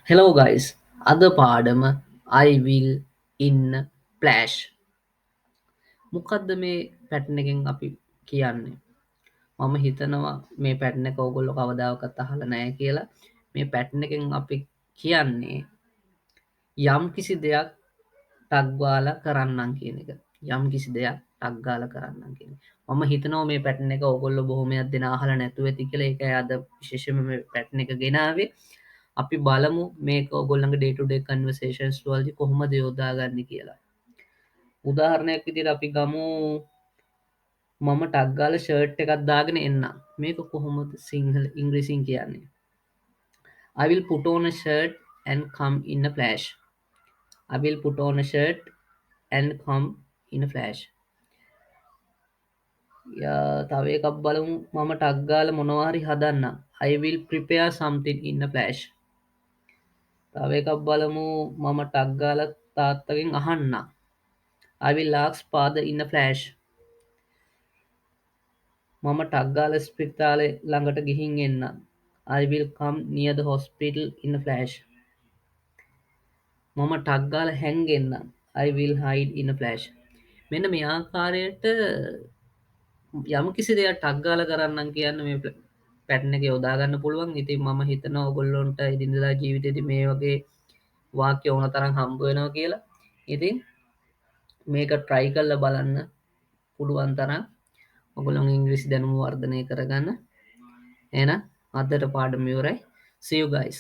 Hello guys, අද පාඩම I will in flash. මොකක්ද මේ පැට්න එකෙන් අපි කියන්නේ. මම හිතනවා මේ පැට්න එක ඔගොල්ලො කවදාවකත් අහල නෑ කියලා. මේ පැට්න එකෙන් අපි කියන්නේ යම් කිසි දෙයක් ටක්ගාල කරන්නම් කියන එක. යම් කිසි දෙයක් ටක්ගාල කරන්නම් කියන. මම හිතනෝ මේ පැට්න එක ඔගොල්ල බොහොමයක් දෙෙන අහල නැතුව ඇති කළ එක අද විශේෂම පැට්න එක ගෙනාවේ අපි බලමු මේක ඔගොල්ලඟ ඩේටුඩේ කන්වර්සේෂන්ස් වල්දි කොහොමද යෝදාගන්න කියලා. උදාහරණයක් විදිර අපි ගමු මම ටක්ගාල ෂර්ට් එකක් දාගෙන එන්න මේක කොහොමද සිංහල ඉංග්‍රීසින් කියන්නේ. I will put on a shirt and come in a flash. I will put on a shirt and come in a flash. තව එකක් බලමු මම ටක්ගාල මොනවාරි හදන්න I will prepare something in a flash. තව එකක් බලමු මම ටක්ගාල තාත්තගෙන් අහන්න I will ask father in a flash. මම ටක්ගාල ස්පිරිතාලේ ළඟට ගිහින් එන්න I will come near the hospital in a flash. මම ටක්ගාල හැන්ගෙන්න්න I will hide in a flash. මෙන්න මේ ආකාරයට යම කිසි දෙයක් ටක්ගාල කරන්න කියන්න මේ පැට්න එක යොදාගන්න පුළුවන්. ඉතින් මම හිතන ඔගොල්ලොන්ට ඉදිඳලා ජීවිතති මේ වගේ වාක්‍ය ඕන තරම් හම්බුවෙනවා කියලා. ඉතින් මේක ට්‍රයි කල්ල බලන්න පුළුවන් තරම් ඔගොලොන් ඉංග්‍රිසි දැනුම වර්ධනය කරගන්න. එන අදට පාඩමියවරයි. See you guys.